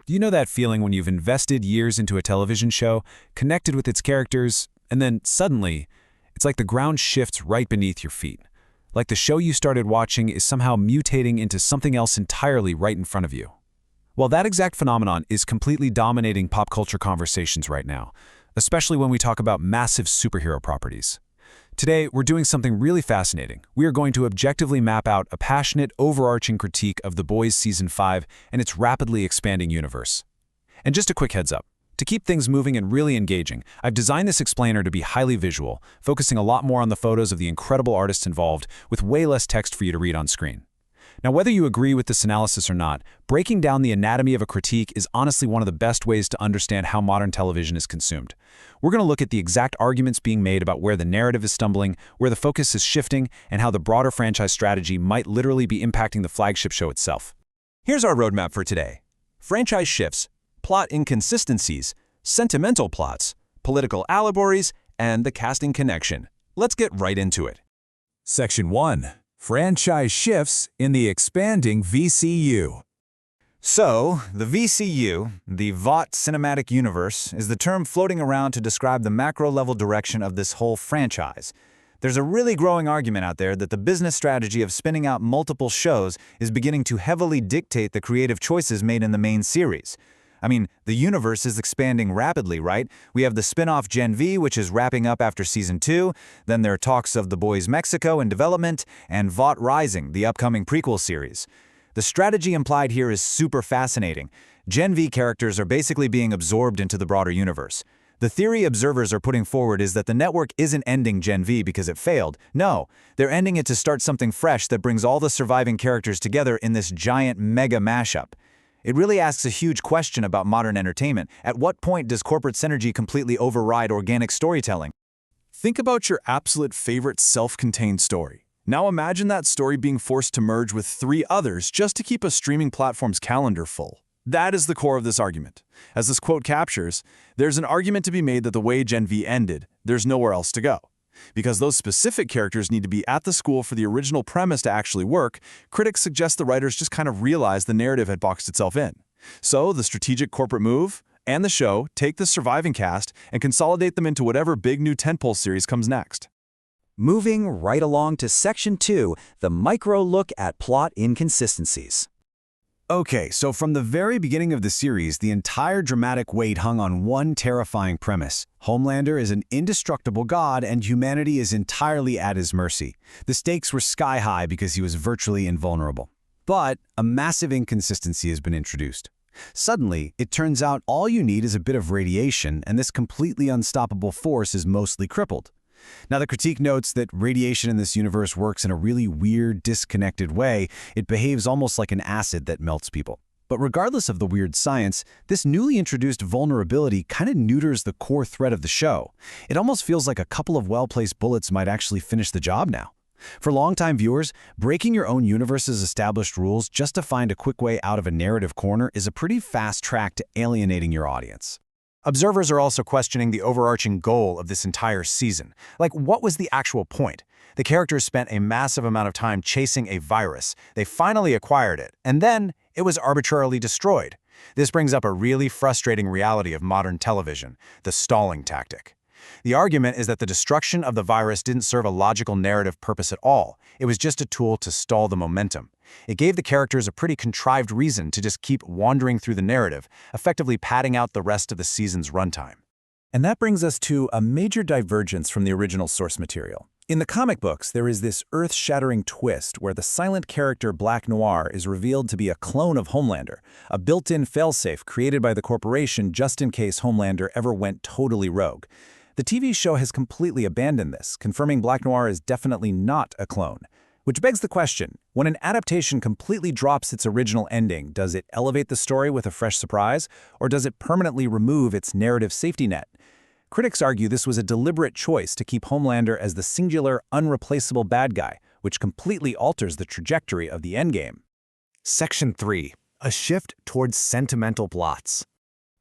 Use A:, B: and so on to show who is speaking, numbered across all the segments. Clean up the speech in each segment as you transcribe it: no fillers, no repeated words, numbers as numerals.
A: Do you know that feeling when you've invested years into a television show, connected with its characters, and then suddenly, it's like the ground shifts right beneath your feet? Like the show you started watching is somehow mutating into something else entirely right in front of you. Well, that exact phenomenon is completely dominating pop culture conversations right now, especially when we talk about massive superhero properties. Today, we're doing something really fascinating. We are going to objectively map out a passionate, overarching critique of The Boys Season 5 and its rapidly expanding universe. And just a quick heads up. To keep things moving and really engaging, I've designed this explainer to be highly visual, focusing a lot more on the photos of the incredible artists involved, with way less text for you to read on screen. Now, whether you agree with this analysis or not, breaking down the anatomy of a critique is honestly one of the best ways to understand how modern television is consumed. We're going to look at the exact arguments being made about where the narrative is stumbling, where the focus is shifting, and how the broader franchise strategy might literally be impacting the flagship show itself.
B: Here's our roadmap for today. Franchise shifts, plot inconsistencies, sentimental plots, political allegories, and the casting connection. Let's get right into it.
C: Section 1. Franchise shifts in the expanding VCU.
D: So, the VCU, the Vought Cinematic Universe, is the term floating around to describe the macro-level direction of this whole franchise. There's a really growing argument out there that the business strategy of spinning out multiple shows is beginning to heavily dictate the creative choices made in the main series. I mean, the universe is expanding rapidly, right? We have the spin-off Gen V, which is wrapping up after Season 2, then there are talks of The Boys Mexico in development, and Vought Rising, the upcoming prequel series. The strategy implied here is super fascinating. Gen V characters are basically being absorbed into the broader universe. The theory observers are putting forward is that the network isn't ending Gen V because it failed. No, they're ending it to start something fresh that brings all the surviving characters together in this giant mega mashup. It really asks a huge question about modern entertainment. At what point does corporate synergy completely override organic storytelling?
E: Think about your absolute favorite self-contained story. Now imagine that story being forced to merge with 3 others just to keep a streaming platform's calendar full. That is the core of this argument. As this quote captures, there's an argument to be made that the way Gen V ended, there's nowhere else to go. Because those specific characters need to be at the school for the original premise to actually work, critics suggest the writers just kind of realized the narrative had boxed itself in. So the strategic corporate move and the show take the surviving cast and consolidate them into whatever big new tentpole series comes next.
F: Moving right along to Section 2, the micro look at plot inconsistencies.
A: Okay, so from the very beginning of the series, the entire dramatic weight hung on one terrifying premise. Homelander is an indestructible god and humanity is entirely at his mercy. The stakes were sky high because he was virtually invulnerable. But a massive inconsistency has been introduced. Suddenly, it turns out all you need is a bit of radiation and this completely unstoppable force is mostly crippled. Now, the critique notes that radiation in this universe works in a really weird, disconnected way. It behaves almost like an acid that melts people. But regardless of the weird science, this newly introduced vulnerability kind of neuters the core thread of the show. It almost feels like a couple of well-placed bullets might actually finish the job now. For longtime viewers, breaking your own universe's established rules just to find a quick way out of a narrative corner is a pretty fast track to alienating your audience.
D: Observers are also questioning the overarching goal of this entire season. Like, what was the actual point? The characters spent a massive amount of time chasing a virus. They finally acquired it, and then it was arbitrarily destroyed. This brings up a really frustrating reality of modern television, the stalling tactic. The argument is that the destruction of the virus didn't serve a logical narrative purpose at all. It was just a tool to stall the momentum. It gave the characters a pretty contrived reason to just keep wandering through the narrative, effectively padding out the rest of the season's runtime.
C: And that brings us to a major divergence from the original source material. In the comic books, there is this earth-shattering twist where the silent character Black Noir is revealed to be a clone of Homelander, a built-in failsafe created by the corporation just in case Homelander ever went totally rogue. The TV show has completely abandoned this, confirming Black Noir is definitely not a clone. Which begs the question, when an adaptation completely drops its original ending, does it elevate the story with a fresh surprise, or does it permanently remove its narrative safety net? Critics argue this was a deliberate choice to keep Homelander as the singular, unreplaceable bad guy, which completely alters the trajectory of the endgame.
G: Section 3. A shift towards sentimental plots.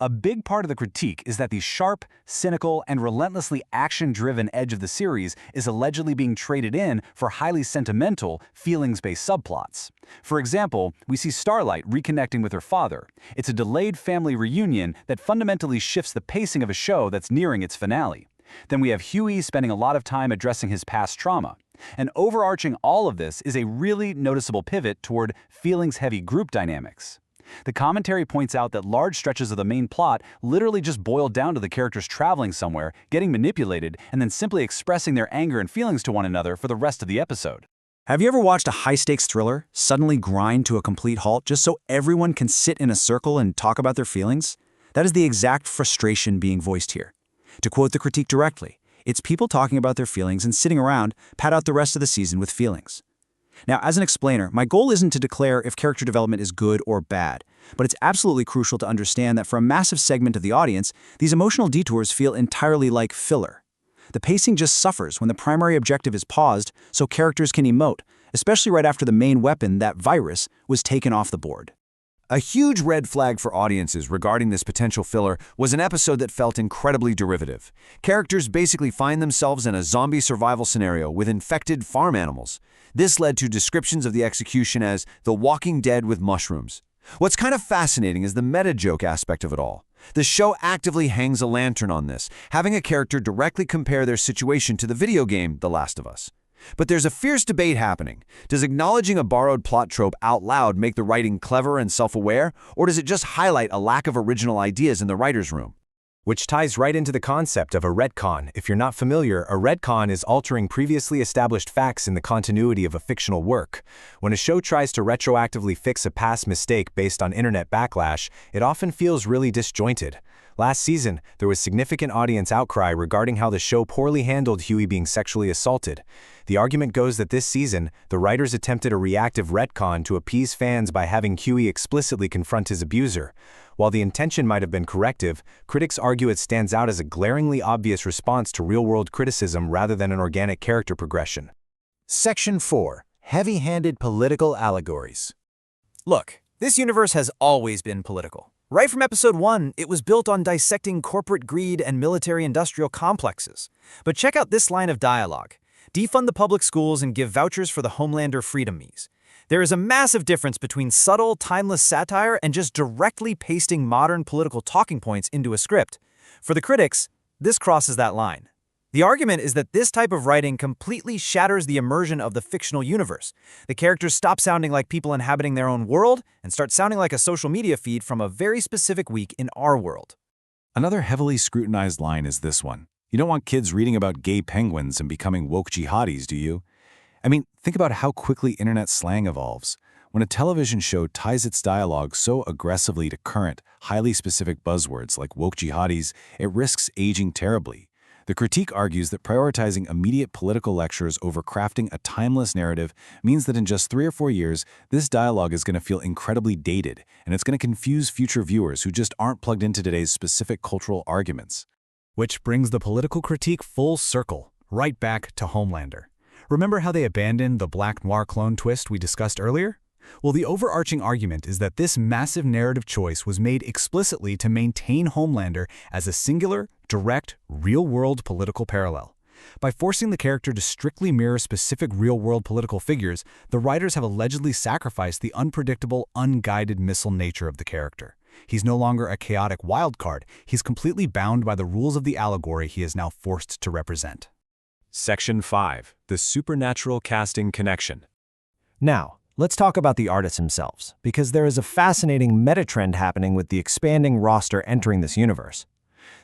C: A big part of the critique is that the sharp, cynical, and relentlessly action-driven edge of the series is allegedly being traded in for highly sentimental, feelings-based subplots. For example, we see Starlight reconnecting with her father. It's a delayed family reunion that fundamentally shifts the pacing of a show that's nearing its finale. Then we have Huey spending a lot of time addressing his past trauma. And overarching all of this is a really noticeable pivot toward feelings-heavy group dynamics. The commentary points out that large stretches of the main plot literally just boil down to the characters traveling somewhere, getting manipulated, and then simply expressing their anger and feelings to one another for the rest of the episode.
F: Have you ever watched a high-stakes thriller suddenly grind to a complete halt just so everyone can sit in a circle and talk about their feelings? That is the exact frustration being voiced here. To quote the critique directly, it's people talking about their feelings and sitting around, pad out the rest of the season with feelings. Now, as an explainer, my goal isn't to declare if character development is good or bad, but it's absolutely crucial to understand that for a massive segment of the audience, these emotional detours feel entirely like filler. The pacing just suffers when the primary objective is paused so characters can emote, especially right after the main weapon, that virus, was taken off the board.
A: A huge red flag for audiences regarding this potential filler was an episode that felt incredibly derivative. Characters basically find themselves in a zombie survival scenario with infected farm animals. This led to descriptions of the execution as The Walking Dead with mushrooms. What's kind of fascinating is the meta-joke aspect of it all. The show actively hangs a lantern on this, having a character directly compare their situation to the video game The Last of Us. But there's a fierce debate happening. Does acknowledging a borrowed plot trope out loud make the writing clever and self-aware, or does it just highlight a lack of original ideas in the writer's room?
B: Which ties right into the concept of a retcon. If you're not familiar, a retcon is altering previously established facts in the continuity of a fictional work. When a show tries to retroactively fix a past mistake based on internet backlash, it often feels really disjointed. Last season, there was significant audience outcry regarding how the show poorly handled Huey being sexually assaulted. The argument goes that this season, the writers attempted a reactive retcon to appease fans by having Huey explicitly confront his abuser. While the intention might have been corrective, critics argue it stands out as a glaringly obvious response to real-world criticism rather than an organic character progression.
F: Section 4. Heavy-handed political allegories.
G: Look, this universe has always been political. Right from episode 1, it was built on dissecting corporate greed and military-industrial complexes. But check out this line of dialogue. Defund the public schools and give vouchers for the Homelander freedomies. There is a massive difference between subtle, timeless satire and just directly pasting modern political talking points into a script. For the critics, this crosses that line. The argument is that this type of writing completely shatters the immersion of the fictional universe. The characters stop sounding like people inhabiting their own world and start sounding like a social media feed from a very specific week in our world.
A: Another heavily scrutinized line is this one. You don't want kids reading about gay penguins and becoming woke jihadis, do you? I mean, think about how quickly internet slang evolves. When a television show ties its dialogue so aggressively to current, highly specific buzzwords like woke jihadis, it risks aging terribly. The critique argues that prioritizing immediate political lectures over crafting a timeless narrative means that in just 3 or 4 years, this dialogue is going to feel incredibly dated, and it's going to confuse future viewers who just aren't plugged into today's specific cultural arguments.
C: Which brings the political critique full circle, right back to Homelander. Remember how they abandoned the Black Noir clone twist we discussed earlier? Well, the overarching argument is that this massive narrative choice was made explicitly to maintain Homelander as a singular, direct, real-world political parallel. By forcing the character to strictly mirror specific real-world political figures, the writers have allegedly sacrificed the unpredictable, unguided missile nature of the character. He's no longer a chaotic wild card. He's completely bound by the rules of the allegory he is now forced to represent.
B: Section 5. The Supernatural Casting Connection.
G: Now, let's talk about the artists themselves, because there is a fascinating meta-trend happening with the expanding roster entering this universe.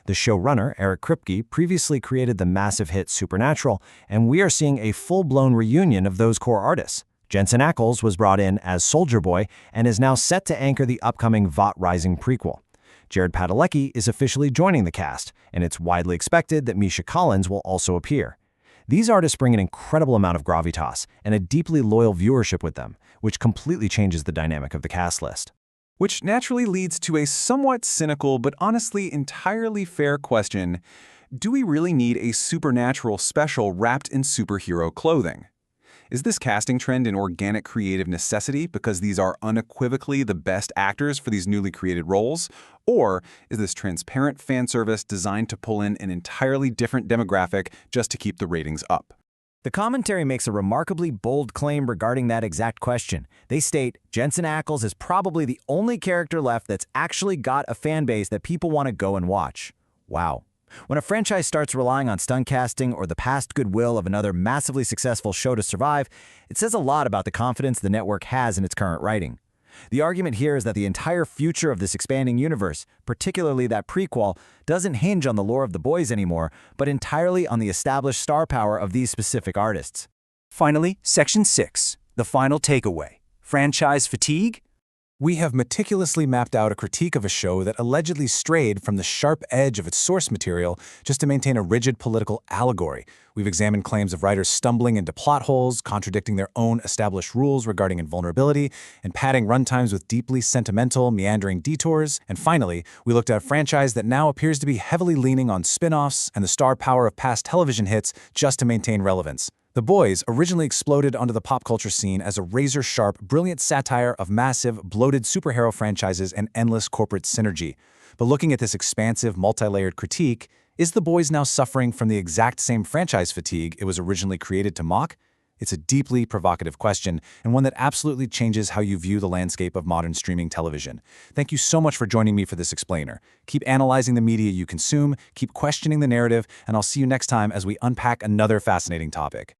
G: The showrunner, Eric Kripke, previously created the massive hit Supernatural, and we are seeing a full-blown reunion of those core artists. Jensen Ackles was brought in as Soldier Boy and is now set to anchor the upcoming Vought Rising prequel. Jared Padalecki is officially joining the cast, and it's widely expected that Misha Collins will also appear. These artists bring an incredible amount of gravitas and a deeply loyal viewership with them, which completely changes the dynamic of the cast list.
A: Which naturally leads to a somewhat cynical but honestly entirely fair question. Do we really need a supernatural special wrapped in superhero clothing? Is this casting trend an organic creative necessity because these are unequivocally the best actors for these newly created roles? Or is this transparent fan service designed to pull in an entirely different demographic just to keep the ratings up?
G: The commentary makes a remarkably bold claim regarding that exact question. They state, Jensen Ackles is probably the only character left that's actually got a fan base that people want to go and watch. Wow. When a franchise starts relying on stunt casting or the past goodwill of another massively successful show to survive, it says a lot about the confidence the network has in its current writing. The argument here is that the entire future of this expanding universe, particularly that prequel, doesn't hinge on the lore of the boys anymore, but entirely on the established star power of these specific artists.
F: Finally, Section 6, the final takeaway. Franchise fatigue?
B: We have meticulously mapped out a critique of a show that allegedly strayed from the sharp edge of its source material just to maintain a rigid political allegory. We've examined claims of writers stumbling into plot holes, contradicting their own established rules regarding invulnerability, and padding runtimes with deeply sentimental, meandering detours. And finally, we looked at a franchise that now appears to be heavily leaning on spin-offs and the star power of past television hits just to maintain relevance. The Boys originally exploded onto the pop culture scene as a razor-sharp, brilliant satire of massive, bloated superhero franchises and endless corporate synergy. But looking at this expansive, multi-layered critique, is The Boys now suffering from the exact same franchise fatigue it was originally created to mock? It's a deeply provocative question, and one that absolutely changes how you view the landscape of modern streaming television. Thank you so much for joining me for this explainer. Keep analyzing the media you consume, keep questioning the narrative, and I'll see you next time as we unpack another fascinating topic.